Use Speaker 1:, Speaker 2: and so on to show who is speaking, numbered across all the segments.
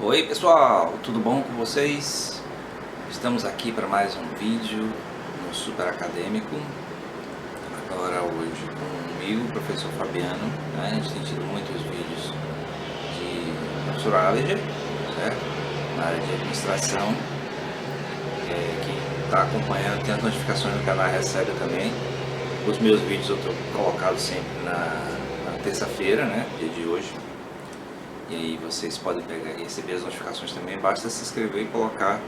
Speaker 1: Oi pessoal, tudo bom com vocês? Estamos aqui para mais um vídeo no Super Acadêmico. Agora hoje comigo, o professor Fabiano, né? A gente tem tido muitos vídeos de professor Allerger, certo? Na área de administração. Quem está acompanhando, tem as notificações no canal, recebe também. Os meus vídeos eu estou colocado sempre na terça-feira, né? Dia de hoje. E aí vocês podem pegar e receber as notificações também, basta se inscrever e colocar,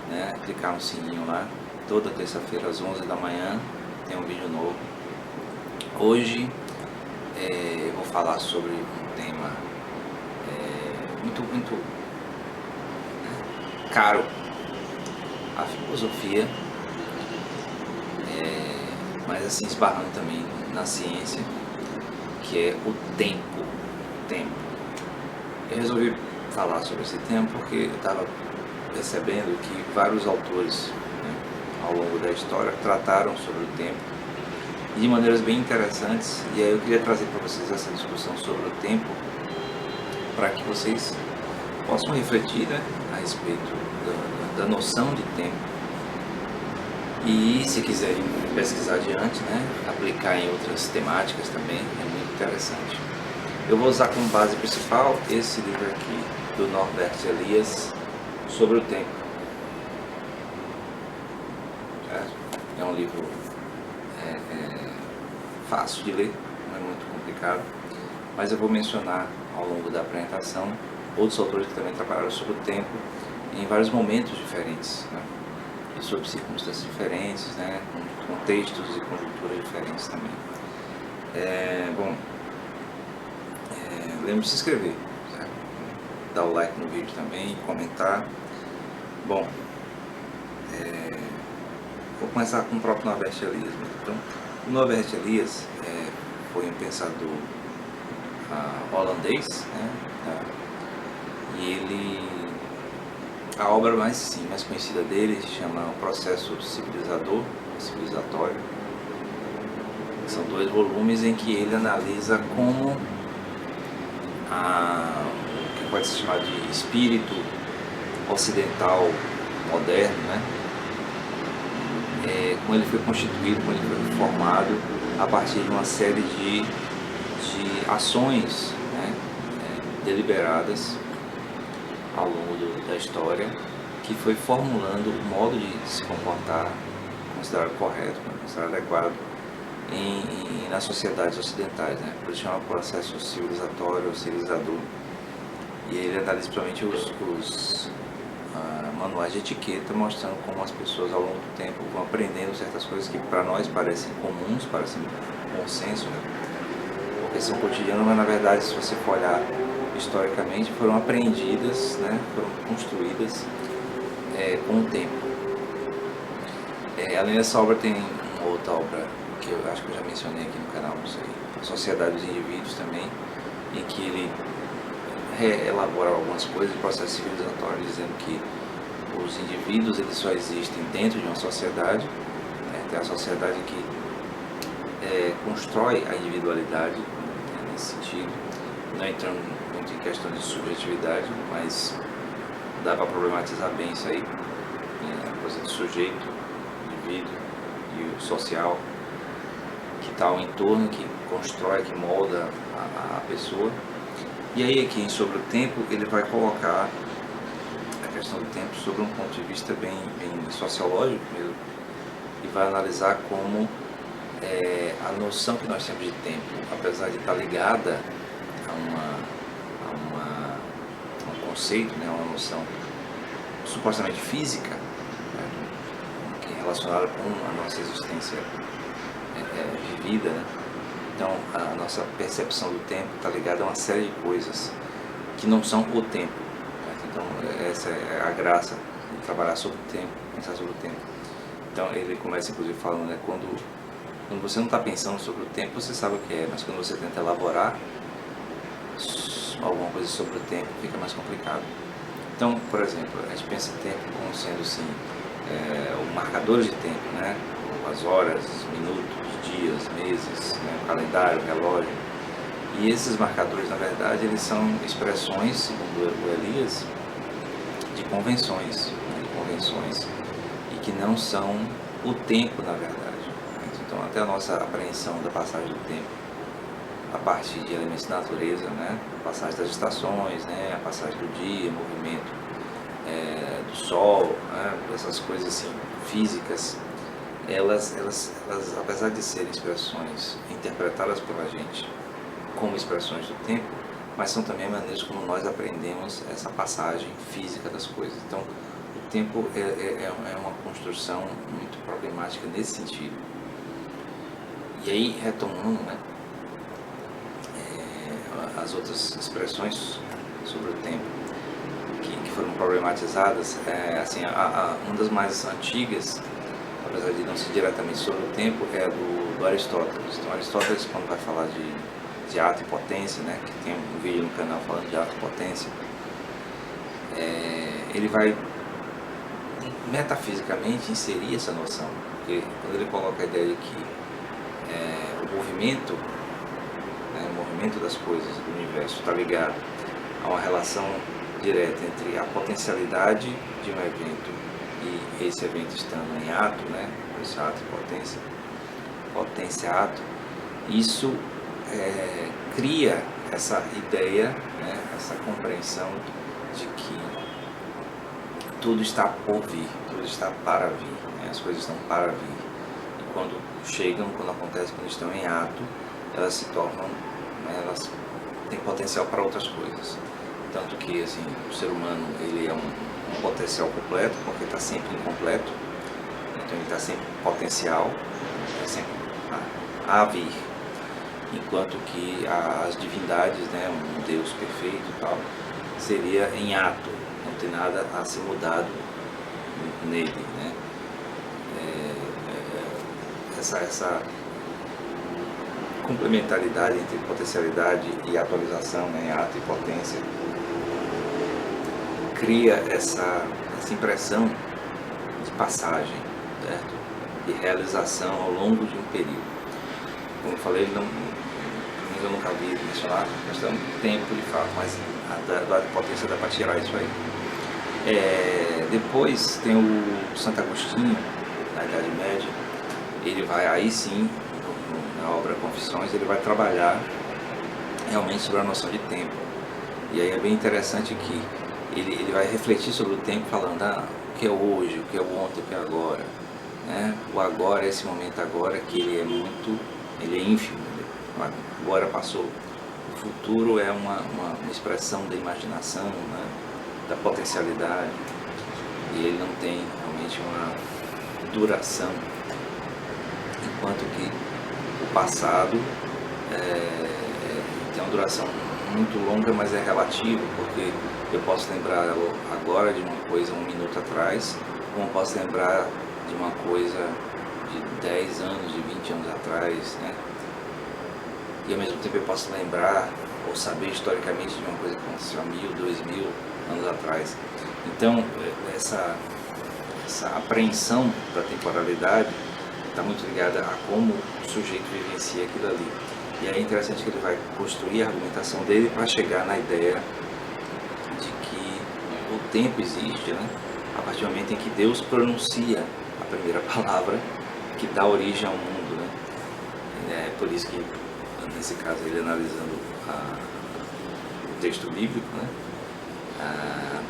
Speaker 1: né, clicar no sininho lá. Toda terça-feira às 11 da manhã tem um vídeo novo. Hoje eu vou falar sobre um tema muito caro, a filosofia, mas assim esbarrando também na ciência, que é o tempo. Eu resolvi falar sobre esse tema porque eu estava percebendo que vários autores, né, ao longo da história trataram sobre o tempo de maneiras bem interessantes, e aí eu queria trazer para vocês essa discussão sobre o tempo para que vocês possam refletir, né, a respeito da noção de tempo e, se quiserem pesquisar adiante, né, aplicar em outras temáticas também, é muito interessante. Eu vou usar como base principal esse livro aqui, do Norbert Elias, sobre o tempo. É um livro fácil de ler, não é muito complicado, mas eu vou mencionar ao longo da apresentação outros autores que também trabalharam sobre o tempo em vários momentos diferentes, né? E sob circunstâncias diferentes, né? Com contextos e conjunturas diferentes também. Lembre-se de se inscrever, certo? Dar o like no vídeo também, comentar. Bom, vou começar com o próprio Norbert Elias. Então, o Norbert Elias foi um pensador holandês, né? E a obra mais conhecida dele se chama O Processo Civilizatório. São 2 volumes em que ele analisa como o que pode ser chamado de espírito ocidental moderno, né? Como ele foi constituído, como ele foi formado a partir de uma série de ações, né, deliberadas ao longo da história, que foi formulando o modo de se comportar considerado correto, considerado adequado nas sociedades ocidentais, né? Por isso chama processo civilizatório ou civilizador. E ele analisa principalmente os manuais de etiqueta, mostrando como as pessoas ao longo do tempo vão aprendendo certas coisas que para nós parecem comuns, parecem bom senso, né? Porque são cotidianas, mas na verdade, se você for olhar historicamente, foram aprendidas, né? Foram construídas com o tempo. Além dessa obra, tem uma outra obra que eu acho que eu já mencionei aqui no canal, não sei, A Sociedade dos Indivíduos também, em que ele reelabora algumas coisas do processo civilizatório, dizendo que os indivíduos eles só existem dentro de uma sociedade, né? Tem a sociedade que constrói a individualidade, né, nesse sentido, não entrando muito em questões de subjetividade, mas dá para problematizar bem isso aí, a coisa do sujeito, indivíduo e o social, que está ao entorno, que constrói, que molda a pessoa. E aí aqui sobre o tempo, ele vai colocar a questão do tempo sobre um ponto de vista bem sociológico mesmo, e vai analisar como a noção que nós temos de tempo, apesar de estar ligada a um conceito, né, uma noção supostamente física, né, que é relacionada com a nossa existência vivida, né? Então a nossa percepção do tempo está ligada a uma série de coisas que não são o tempo, né? Então essa é a graça de trabalhar sobre o tempo, pensar sobre o tempo. Então ele começa inclusive falando, né, quando você não está pensando sobre o tempo, você sabe o que é, mas quando você tenta elaborar alguma coisa sobre o tempo, fica mais complicado. Então, por exemplo, a gente pensa em tempo como sendo assim, os marcadores de tempo, né? As horas, minutos, dias, meses, né? O calendário, o relógio. E esses marcadores, na verdade, eles são expressões, segundo o Elias, de convenções, né, e que não são o tempo, na verdade. Então, até a nossa apreensão da passagem do tempo, a partir de elementos da natureza, né, a passagem das estações, né, a passagem do dia, o movimento do sol, né, essas coisas assim, físicas, elas, apesar de serem expressões interpretadas pela gente como expressões do tempo, mas são também maneiras como nós aprendemos essa passagem física das coisas. Então, o tempo é uma construção muito problemática nesse sentido. E aí, retomando, né, as outras expressões sobre o tempo que foram problematizadas, assim, uma das mais antigas, apesar de não ser diretamente sobre o tempo, é do Aristóteles. Então, Aristóteles, quando vai falar de ato e potência, né, que tem um vídeo no canal falando de ato e potência, ele vai metafisicamente inserir essa noção, porque quando ele coloca a ideia de que o movimento, né, o movimento das coisas do universo está ligado a uma relação direta entre a potencialidade de um evento e esse evento estando em ato, né, esse ato e potência-ato, isso cria essa ideia, né, essa compreensão de que tudo está por vir, tudo está para vir, né, as coisas estão para vir. E quando acontece, quando estão em ato, elas se tornam, né, elas têm potencial para outras coisas. Tanto que, assim, o ser humano, ele é um potencial completo, porque está sempre incompleto, então ele está sempre potencial, está sempre a vir. Enquanto que as divindades, né, um Deus perfeito e tal, seria em ato, não tem nada a ser mudado nele, né? Essa complementaridade entre potencialidade e atualização, né, em ato e potência, cria essa impressão de passagem, certo? De realização ao longo de um período. Como eu falei, eu nunca vi mencionar a questão do tempo de fato, mas da potência dá para tirar isso aí. Depois tem o Santo Agostinho, na Idade Média. Ele vai, aí sim, na obra Confissões, ele vai trabalhar realmente sobre a noção de tempo. E aí é bem interessante que ele vai refletir sobre o tempo falando o que é hoje, o que é o ontem, o que é agora, né? O agora é esse momento agora que ele é ínfimo, agora passou. O futuro é uma expressão da imaginação, né? Da potencialidade, e ele não tem realmente uma duração, enquanto que o passado tem uma duração muito longa, mas é relativo, porque eu posso lembrar agora de uma coisa 1 minuto atrás, como eu posso lembrar de uma coisa de 10 anos, de 20 anos atrás, né? E ao mesmo tempo eu posso lembrar ou saber historicamente de uma coisa que aconteceu há 1000, 2000 anos atrás. Então, essa apreensão da temporalidade está muito ligada a como o sujeito vivencia aquilo ali. E aí é interessante que ele vai construir a argumentação dele para chegar na ideia de que o tempo existe, né, a partir do momento em que Deus pronuncia a primeira palavra que dá origem ao mundo, né? É por isso que, nesse caso, ele analisando o texto bíblico, né,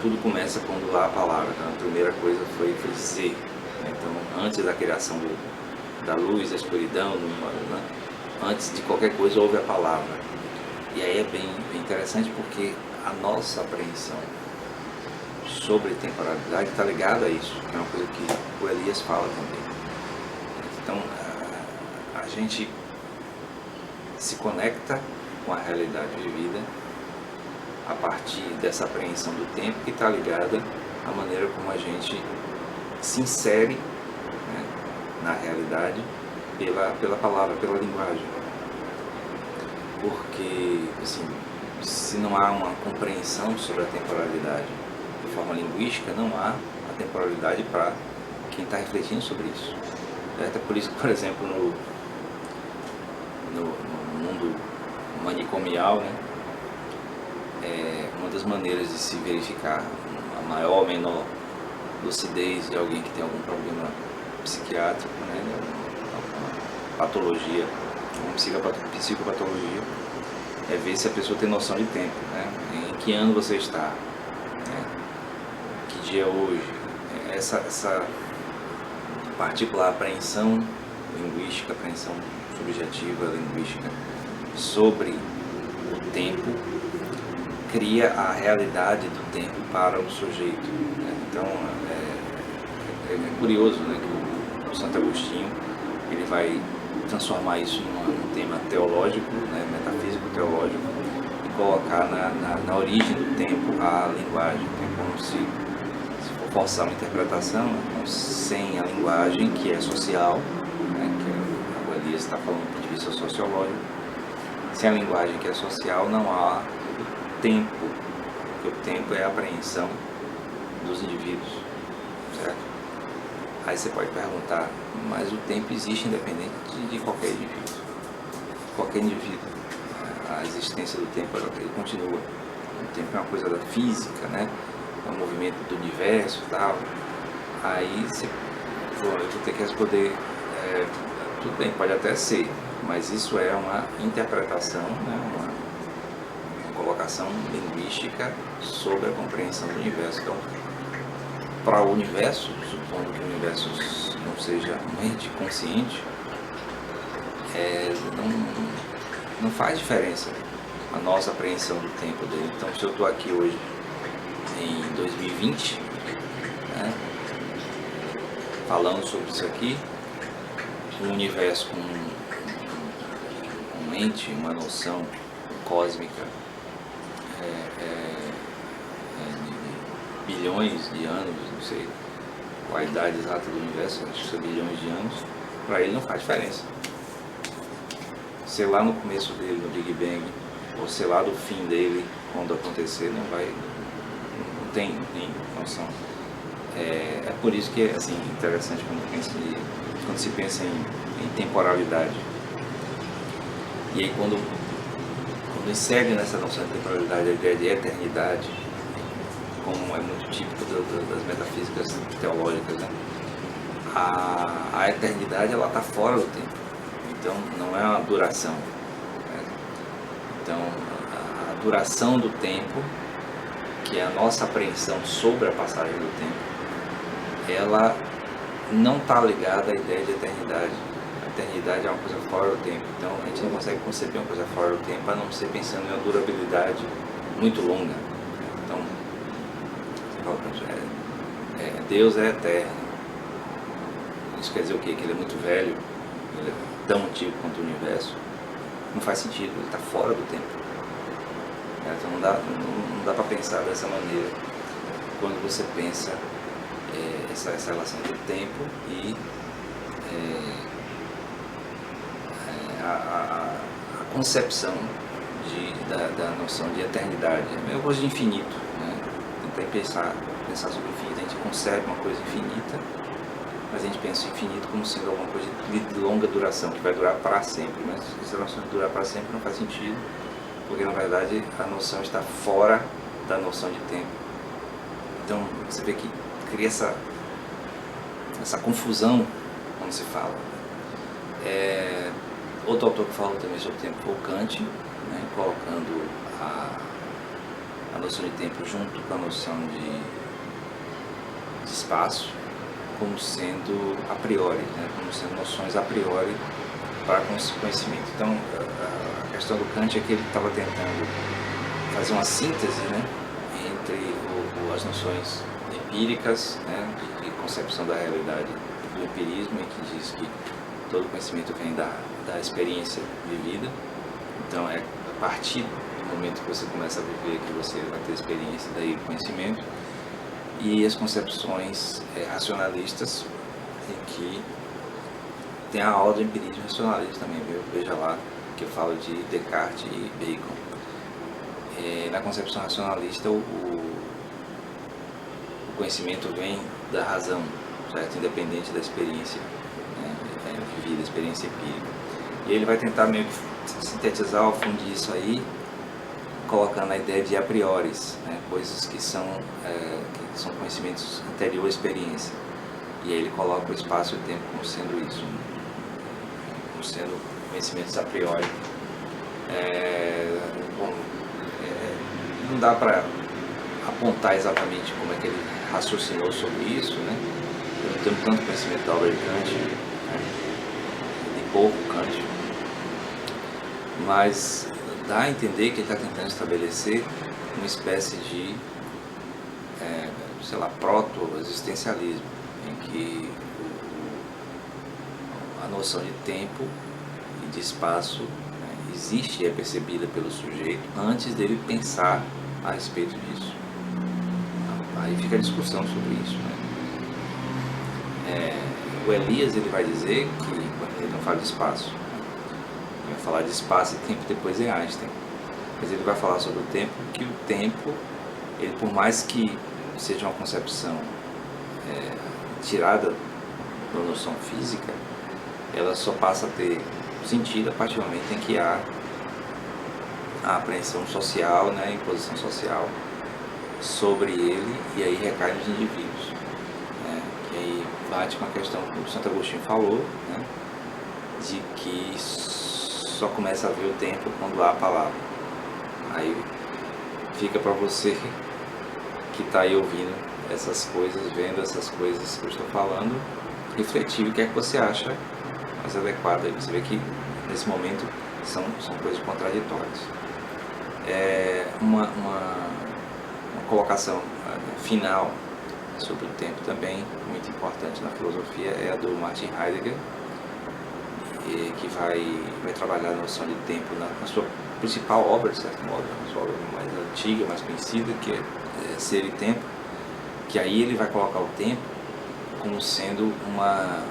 Speaker 1: tudo começa quando há a palavra. Então, a primeira coisa foi ser. Então, antes da criação da luz, da escuridão, né, antes de qualquer coisa houve a palavra. E aí é bem interessante, porque a nossa apreensão sobre temporalidade está ligada a isso, que é uma coisa que o Elias fala também. Então, a gente se conecta com a realidade vivida a partir dessa apreensão do tempo, que está ligada à maneira como a gente se insere, né, na realidade pela palavra, pela linguagem. Porque, assim, se não há uma compreensão sobre a temporalidade de forma linguística, não há a temporalidade para quem está refletindo sobre isso. É até por isso que, por exemplo, no mundo manicomial, né, uma das maneiras de se verificar a maior ou menor lucidez de alguém que tem algum problema psiquiátrico, né, alguma patologia, uma psicopatologia, é ver se a pessoa tem noção de tempo, né, em que ano você está, né, que dia é hoje. Essa particular apreensão linguística, apreensão subjetiva linguística sobre o tempo cria a realidade do tempo para o sujeito, né? Então é curioso, né, que o Santo Agostinho ele vai transformar isso num tema teológico, né, metafísico teológico, e colocar na origem do tempo a linguagem, que é como se for forçar uma interpretação, então, sem a linguagem que é social, né, que o Elias está falando do ponto de vista sociológico, sem a linguagem que é social não há tempo, porque o tempo é a apreensão dos indivíduos, certo? Aí você pode perguntar, mas o tempo existe independente de qualquer indivíduo. Qualquer indivíduo, a existência do tempo ele continua. O tempo é uma coisa da física, né? É um movimento do universo e tal. Aí eu vou ter que responder, tudo bem, pode até ser, mas isso é uma interpretação, né? Uma colocação linguística sobre a compreensão do universo. Então, para o universo, supondo que o universo não seja um ente consciente, não faz diferença a nossa apreensão do tempo dele. Então, se eu estou aqui hoje em 2020, né, falando sobre isso aqui, um universo com um ente, uma noção cósmica, de bilhões de anos, não sei qual a idade exata do universo, acho que são bilhões de anos, para ele não faz diferença. Sei lá no começo dele, no Big Bang, ou sei lá do fim dele, quando acontecer, não tem noção. É por isso que é assim, interessante quando se pensa em temporalidade. E aí quando insere nessa noção de temporalidade a ideia de eternidade, como é muito típico das metafísicas teológicas, né? A eternidade ela está fora do tempo, então não é uma duração, né? Então a duração do tempo, que é a nossa apreensão sobre a passagem do tempo, ela não está ligada à ideia de eternidade. A eternidade é uma coisa fora do tempo, então a gente não consegue conceber uma coisa fora do tempo a não ser pensando em uma durabilidade muito longa. Então, Deus é eterno. Isso quer dizer o quê? Que ele é muito velho, ele é tão antigo quanto o universo. Não faz sentido, ele está fora do tempo. Então não dá para pensar dessa maneira quando você pensa essa relação do tempo e a concepção da noção de eternidade. É a mesma coisa de infinito, né? Tentar pensar sobre o infinito, a gente concebe uma coisa infinita, mas a gente pensa o infinito como sendo alguma coisa de longa duração, que vai durar para sempre, mas essa noção de durar para sempre não faz sentido, porque na verdade a noção está fora da noção de tempo. Então você vê que cria essa confusão quando se fala. Outro autor que falou também sobre o tempo foi o Kant, né, colocando a noção de tempo junto com a noção de espaço como sendo a priori, né, como sendo noções a priori para conhecimento. Então a questão do Kant é que ele estava tentando fazer uma síntese, né, entre as noções empíricas, né, de concepção da realidade do empirismo, em que diz que todo conhecimento vem da experiência vivida. Então é a partir do momento que você começa a viver que você vai ter experiência, daí conhecimento. E as concepções racionalistas, em que tem a aula do empirismo racionalista também, viu? Veja lá que eu falo de Descartes e Bacon. Na concepção racionalista o conhecimento vem da razão, certo? Independente da experiência, né, vivida, experiência empírica. E ele vai tentar meio que sintetizar, fundir isso aí colocando a ideia de a priori, né? Coisas que são conhecimentos anterior à experiência. E aí ele coloca o espaço e o tempo como sendo isso, como sendo conhecimentos a priori. Não dá para apontar exatamente como é que ele raciocinou sobre isso, né? Eu não tenho tanto conhecimento da obra de Kant, né? De pouco Kant, mas dá a entender que ele está tentando estabelecer uma espécie de, proto-existencialismo, em que a noção de tempo e de espaço, né, existe e é percebida pelo sujeito antes dele pensar a respeito disso. Aí fica a discussão sobre isso, né? O Elias ele vai dizer que, ele não fala de espaço, ele vai falar de espaço e tempo depois é Einstein, mas ele vai falar sobre o tempo, que o tempo, ele, por mais que seja uma concepção tirada da noção física, ela só passa a ter sentido a partir do momento em que há a apreensão social, né, a imposição social sobre ele, e aí recai nos indivíduos, né, que aí bate com a questão que o Santo Agostinho falou, né, de que só começa a ver o tempo quando há a palavra. Aí fica para você que está aí ouvindo essas coisas, vendo essas coisas que eu estou falando, refletir o que é que você acha mais adequado. Aí você vê que nesse momento são coisas contraditórias. Uma colocação final sobre o tempo também muito importante na filosofia é a do Martin Heidegger, que vai trabalhar a noção de tempo na sua principal obra, de certo modo, a sua obra mais antiga, mais conhecida, que é Ser e Tempo, que aí ele vai colocar o tempo como sendo uma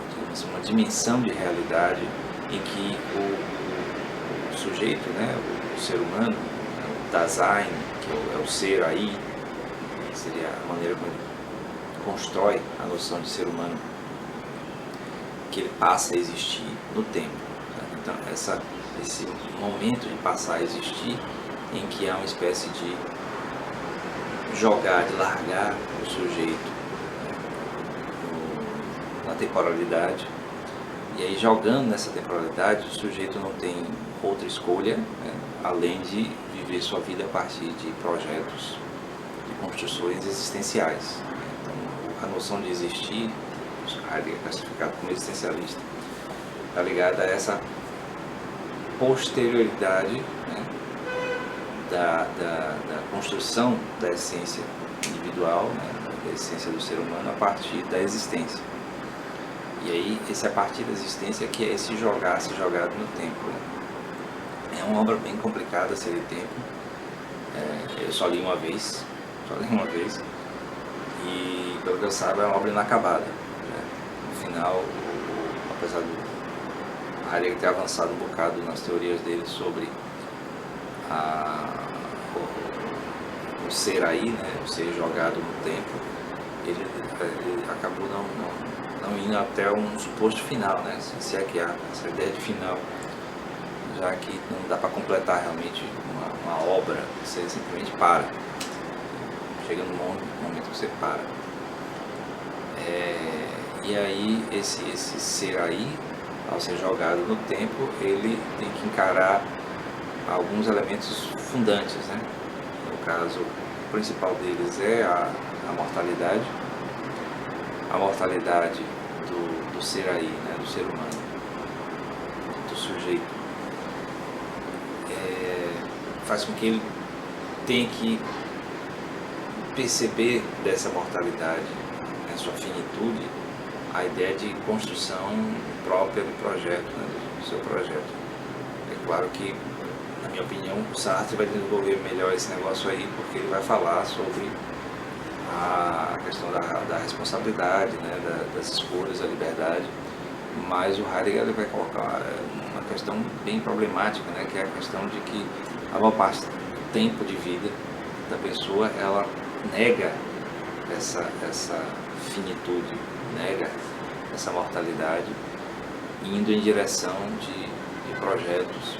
Speaker 1: dimensão de realidade em que o sujeito, né, o ser humano, o Dasein, que é o ser aí, que seria a maneira como ele constrói a noção de ser humano, que ele passa a existir no tempo. Certo? Então, esse momento de passar a existir, em que há uma espécie de jogar, de largar o sujeito na temporalidade, e aí jogando nessa temporalidade, o sujeito não tem outra escolha, né, além de viver sua vida a partir de projetos, de construções existenciais. Então, a noção de existir, Heidegger é classificado como existencialista, está ligada a essa posterioridade, né, da construção da essência individual, né, da essência do ser humano a partir da existência. E aí, esse a partir da existência que é esse jogado no tempo. Né? É uma obra bem complicada, Ser e Tempo. Eu só li uma vez, e pelo que eu saiba é uma obra inacabada. Né? No final, apesar do Heidegger ter avançado um bocado nas teorias dele sobre o ser aí, né? O ser jogado no tempo, ele acabou não indo até um suposto final, né? Se é que há essa ideia de final, já que não dá para completar realmente uma obra, você simplesmente para. Chega num momento que você para. E aí, esse ser aí, ao ser jogado no tempo, ele tem que encarar alguns elementos fundantes, né? No caso, o principal deles é a mortalidade. A mortalidade do ser aí, né, do ser humano, do sujeito, faz com que ele tenha que perceber dessa mortalidade, né, sua finitude, a ideia de construção própria do projeto, né, do seu projeto. É claro que, na minha opinião, o Sartre vai desenvolver melhor esse negócio aí, porque ele vai falar sobre a questão da responsabilidade, né, das escolhas, da liberdade, mas o Heidegger vai colocar uma questão bem problemática, né, que é a questão de que a maior parte do tempo de vida da pessoa, ela nega essa finitude, nega essa mortalidade, indo em direção de projetos,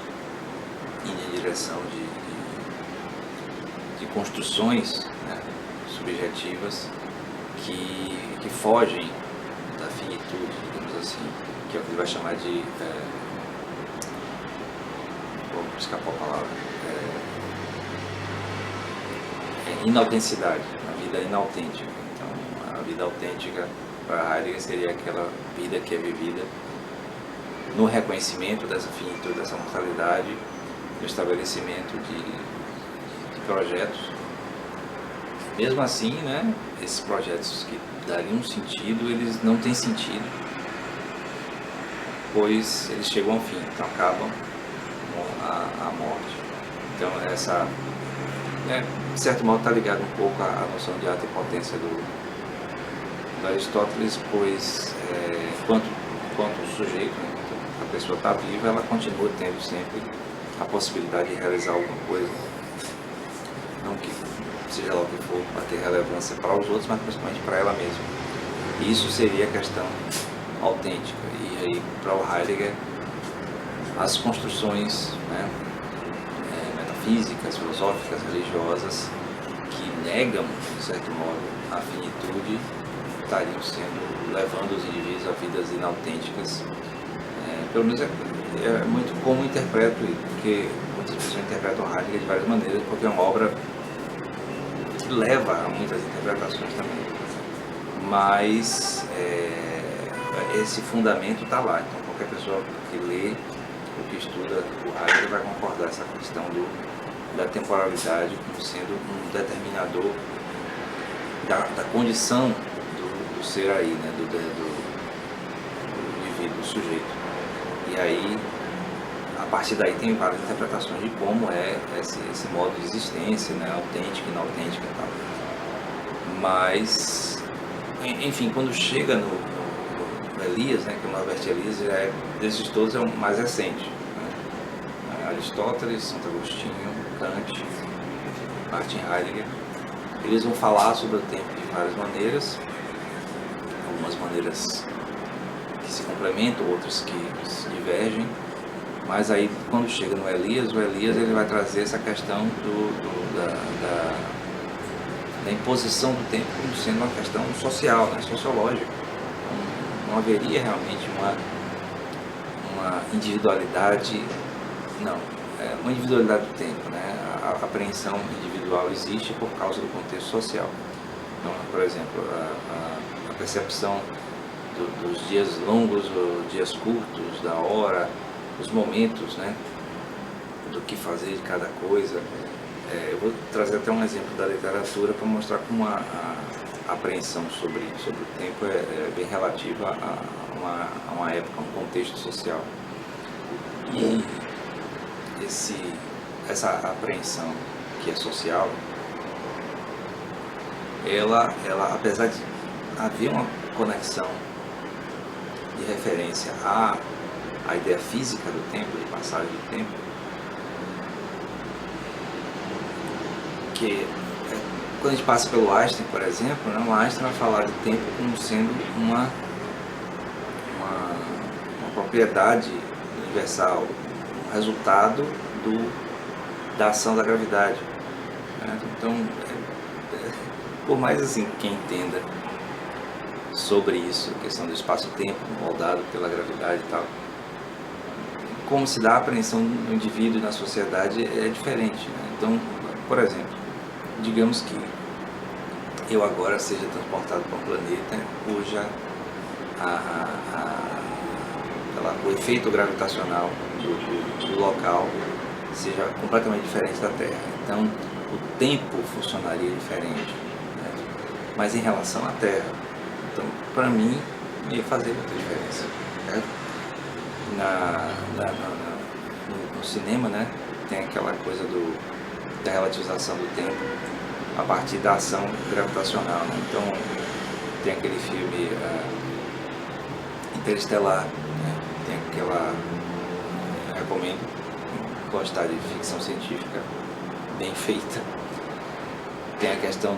Speaker 1: indo em direção de construções, né, subjetivas que fogem da finitude, digamos assim, que é o que ele vai chamar de escapou a palavra, inautenticidade, a vida inautêntica. Então, a vida autêntica para Heidegger seria aquela vida que é vivida no reconhecimento dessa finitude, dessa mortalidade, no estabelecimento de projetos. Mesmo assim, né, esses projetos que dariam um sentido, eles não têm sentido, pois eles chegam ao fim, então acabam com a morte. Então, essa, de certo modo, está ligado um pouco à noção de ato e potência do Aristóteles, pois enquanto o sujeito, né, enquanto a pessoa está viva, ela continua tendo sempre a possibilidade de realizar alguma coisa, não que seja lá o que for, para ter relevância para os outros, mas principalmente para ela mesma. E isso seria a questão autêntica. E aí, para o Heidegger, as construções, né, metafísicas, filosóficas, religiosas, que negam, de certo modo, a finitude, estariam levando os indivíduos a vidas inautênticas. Pelo menos é muito como interpreto isso, porque muitas pessoas interpretam Heidegger de várias maneiras, porque é uma obra que leva a muitas interpretações também. Mas esse fundamento está lá, então qualquer pessoa que lê ou que estuda o Heidegger vai concordar essa questão da temporalidade como sendo um determinador da condição do ser aí, né, do indivíduo, do sujeito. E aí, a partir daí tem várias interpretações de como é esse modo de existência, né, autêntica, inautêntica e tal. Mas, enfim, quando chega no Elias, né, que é o Norbert Elias, desses todos é o mais recente. Né? Aristóteles, Santo Agostinho, Kant, Martin Heidegger. Eles vão falar sobre o tempo de várias maneiras, algumas maneiras que se complementam, outras que se divergem, mas aí quando chega no Elias, o Elias ele vai trazer essa questão da imposição do tempo como sendo uma questão social, né, sociológica. Não haveria realmente uma individualidade, uma individualidade do tempo, né? A apreensão individual existe por causa do contexto social. Então, por exemplo, a percepção dos dias longos ou dias curtos, da hora, os momentos, né, do que fazer de cada coisa. Eu vou trazer até um exemplo da literatura para mostrar como a apreensão sobre o tempo é bem relativa a uma época, a um contexto social. E essa apreensão que é social, ela apesar de haver uma conexão de referência à ideia física do tempo, de passagem do tempo, que quando a gente passa pelo Einstein, por exemplo, né, o Einstein vai falar de tempo como sendo uma propriedade universal, um resultado da ação da gravidade. Né? Então, por mais assim quem entenda sobre isso, a questão do espaço-tempo moldado pela gravidade e tal, como se dá a apreensão do indivíduo na sociedade é diferente. Né? Então, por exemplo, digamos que eu agora seja transportado para um planeta cuja o efeito gravitacional do local seja completamente diferente da Terra. Então, o tempo funcionaria diferente, né? Mas em relação à Terra, então, para mim, ia fazer muita diferença. Né? No cinema, né, tem aquela coisa da relativização do tempo a partir da ação gravitacional. Né? Então, tem aquele filme Interestelar, né? Tem aquela... Eu recomendo gostar de ficção científica bem feita. Tem a questão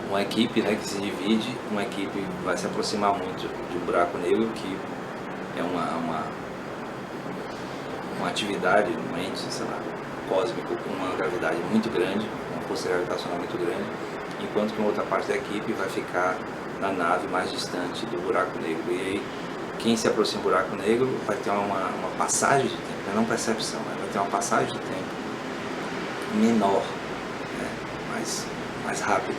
Speaker 1: uma equipe, né, que se divide, uma equipe vai se aproximar muito de um buraco negro, que é uma atividade, uma ente, sei lá, cósmico com uma gravidade muito grande, uma força gravitacional muito grande, enquanto que uma outra parte da equipe vai ficar na nave mais distante do buraco negro. E aí, quem se aproxima do buraco negro vai ter uma passagem de tempo, não percepção, mas vai ter uma passagem de tempo menor, né? mais rápida,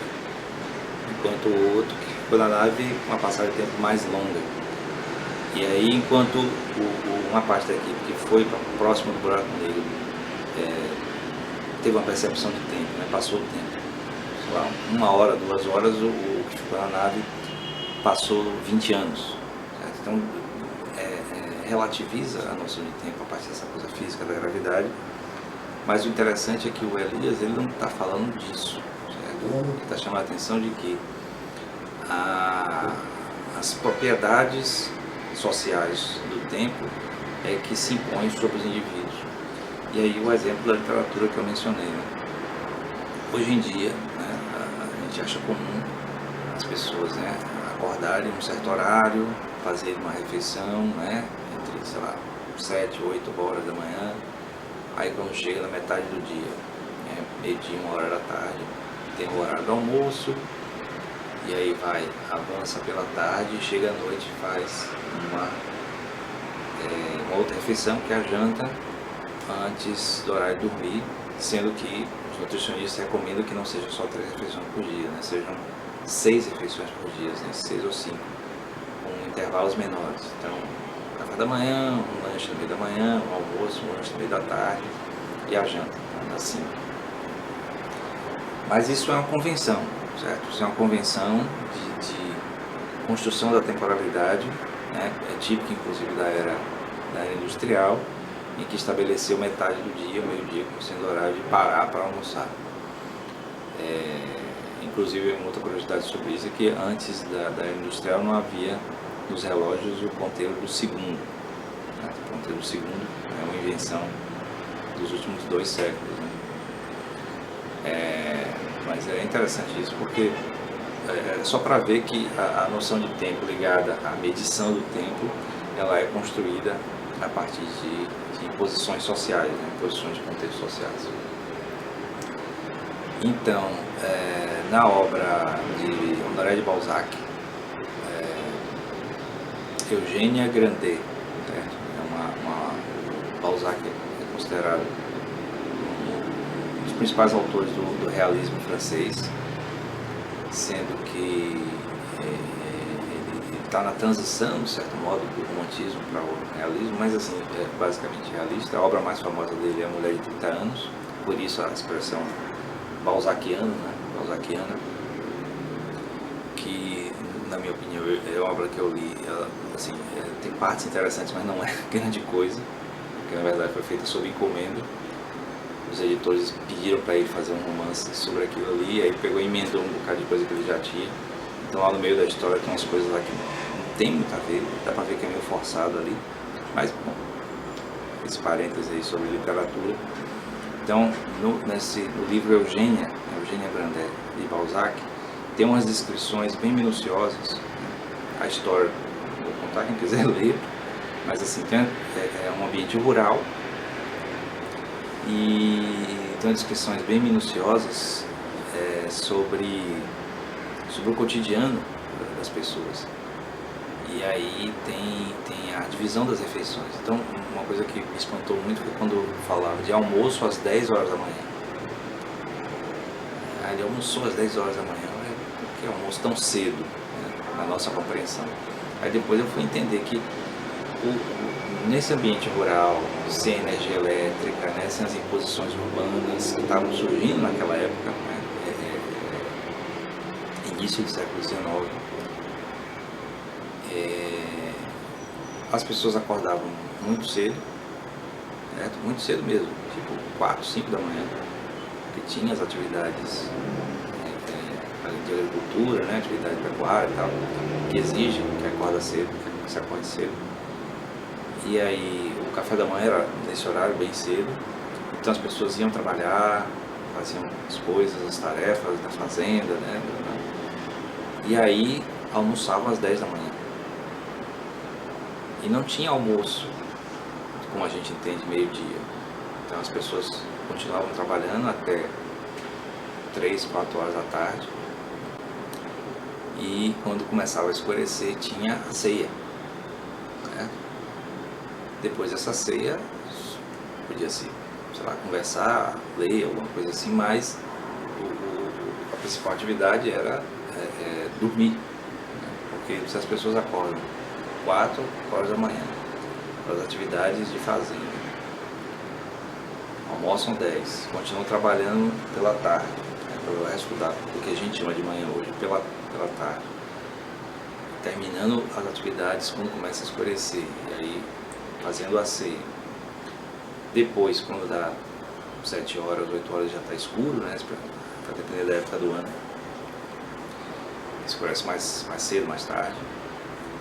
Speaker 1: enquanto o outro que ficou na nave, uma passagem de tempo mais longa. E aí, enquanto uma parte da equipe que foi próximo do buraco negro teve uma percepção de tempo, né? Passou o tempo, sei lá, 1 hora, 2 horas, o que ficou na nave passou 20 anos. Certo? Então, relativiza a noção de tempo a partir dessa coisa física da gravidade, mas o interessante é que o Elias ele não está falando disso. Certo? Ele está chamando a atenção de que as propriedades sociais do tempo é que se impõem sobre os indivíduos. E aí o exemplo da literatura que eu mencionei, né? Hoje em dia, né, a gente acha comum as pessoas, né, acordarem em um certo horário, fazerem uma refeição, né, entre, sei lá, 7, 8 horas da manhã, aí quando chega na metade do dia, né, meio-dia, 1 hora da tarde, tem o horário do almoço, e aí avança pela tarde, chega à noite e faz uma outra refeição, que é a janta, antes do horário de dormir, sendo que os nutricionistas recomendam que não sejam só 3 refeições por dia, né? Sejam 6 refeições por dia, né? 6 ou 5, com intervalos menores. Então, café da manhã, um lanche no meio da manhã, um almoço, um lanche no meio da tarde e a janta, assim. Mas isso é uma convenção, certo? Isso é uma convenção de construção da temporalidade, né? É típico, inclusive, da era industrial, em que estabeleceu metade do dia, meio-dia, como sendo horário de parar para almoçar. Inclusive, uma outra curiosidade sobre isso é que antes da era industrial não havia nos relógios o ponteiro do segundo. Né? O ponteiro do segundo é uma invenção dos últimos 2 séculos. Né? Mas é interessante isso porque só para ver que a noção de tempo ligada à medição do tempo, ela é construída a partir de imposições sociais, né? Imposições de contextos sociais. Então, na obra de Honoré de Balzac, Eugênia Grandet, Balzac é considerado um dos principais autores do realismo francês, sendo que ele está na transição, de certo modo, do romantismo para o realismo, mas assim, é basicamente realista. A obra mais famosa dele é A Mulher de 30 Anos, por isso a expressão balzaquiana, né? Balzaquiana, que, na minha opinião, é a obra que eu li, ela, assim, tem partes interessantes, mas não é grande coisa, porque na verdade foi feita sob encomenda. Os editores pediram para ele fazer um romance sobre aquilo ali, aí pegou e emendou um bocado de coisa que ele já tinha. Então lá no meio da história tem umas coisas lá que não tem muito a ver, dá para ver que é meio forçado ali, mas bom, esse parênteses aí sobre literatura. Então no livro Eugênia Grandet de Balzac, tem umas descrições bem minuciosas. A história, vou contar quem quiser ler, mas assim, é um ambiente rural e tem descrições bem minuciosas sobre o cotidiano das pessoas. E aí tem a divisão das refeições. Então, uma coisa que me espantou muito foi quando falava de almoço às 10 horas da manhã. Ele almoçou às 10 horas da manhã. Por que almoço tão cedo, né, na nossa compreensão? Aí depois eu fui entender que nesse ambiente rural, sem energia elétrica, né, sem as imposições urbanas que estavam surgindo naquela época, né, início do século XIX, as pessoas acordavam muito cedo, né, muito cedo mesmo, tipo 4, 5 da manhã, que tinha as atividades de agricultura, né, atividade pecuária e tal, que exigem que acorda cedo, que se acorde cedo. E aí o café da manhã era nesse horário bem cedo, então as pessoas iam trabalhar, faziam as coisas, as tarefas da fazenda, né? E aí almoçavam às 10 da manhã. E não tinha almoço, como a gente entende, meio-dia. Então as pessoas continuavam trabalhando até 3, 4 horas da tarde. E quando começava a escurecer tinha a ceia, né? Depois dessa ceia podia-se, sei lá, conversar, ler, alguma coisa assim, mas a principal atividade era dormir, né? Porque se as pessoas acordam 4 horas da manhã para as atividades de fazenda, almoçam 10, continuam trabalhando pela tarde, né, pelo resto do que a gente chama de manhã hoje, pela tarde, terminando as atividades quando começa a escurecer, e aí fazendo a ceia. Depois, quando dá 7 horas, 8 horas já está escuro, né, para depender da época do ano, escurece mais cedo, mais tarde,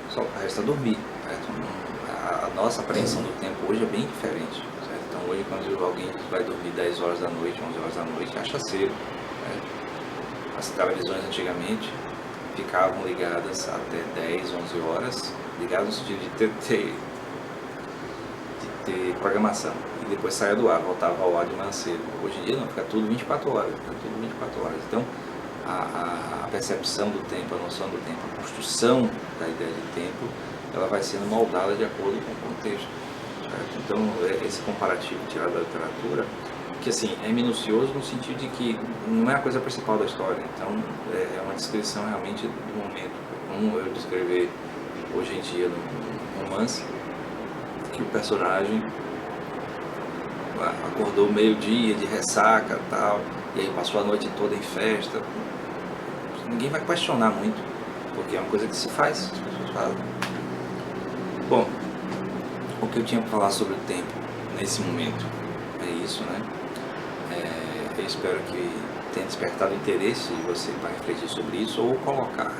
Speaker 1: só resta dormir, certo? A nossa apreensão do tempo hoje é bem diferente, certo? Então hoje quando alguém vai dormir 10 horas da noite, 11 horas da noite, acha cedo, certo? As televisões antigamente ficavam ligadas até 10, 11 horas, ligadas no sentido de ter programação, e depois saia do ar, voltava ao ar de manhã cedo. Hoje em dia não, fica tudo 24 horas, Então a percepção do tempo, a noção do tempo, a construção da ideia de tempo, ela vai sendo moldada de acordo com o contexto, certo? Então esse comparativo tirado da literatura, que assim, é minucioso no sentido de que não é a coisa principal da história, então é uma descrição realmente do momento, como eu descrever hoje em dia no romance, que o personagem acordou meio-dia de ressaca e tal, e aí passou a noite toda em festa. Ninguém vai questionar muito, porque é uma coisa que se faz, as pessoas fazem. Bom, o que eu tinha para falar sobre o tempo nesse momento é isso, né? Eu espero que tenha despertado interesse de você para refletir sobre isso, ou colocar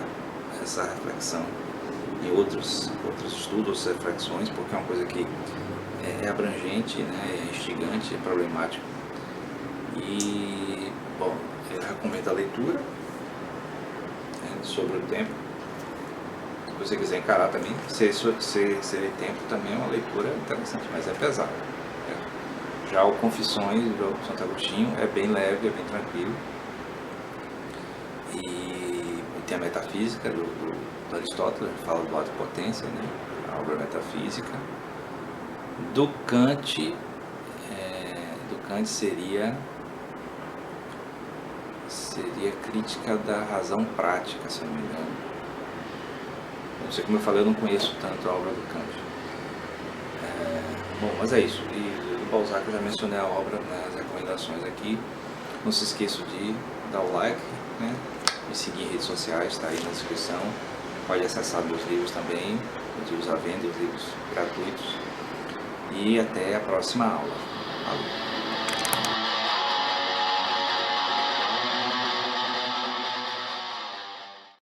Speaker 1: essa reflexão em outros estudos, outras reflexões, porque é uma coisa que é abrangente, né? É instigante, é problemático. E, bom, eu recomendo a leitura, né, sobre o tempo. Se você quiser encarar também, ser tempo também é uma leitura interessante, mas é pesado, né? Já o Confissões do Santo Agostinho é bem leve, é bem tranquilo. E tem a Metafísica do Aristóteles, fala do ato de potência, né? A obra metafísica. Do Kant seria Crítica da Razão Prática, se eu não me engano. Não sei, como eu falei, eu não conheço tanto a obra do Kant. Bom, mas é isso. E do Balzac eu já mencionei a obra nas recomendações aqui. Não se esqueça de dar o like, né? Me seguir em redes sociais, está aí na descrição. Pode acessar meus livros também, os livros à venda, os livros gratuitos. E até a próxima aula. Valeu.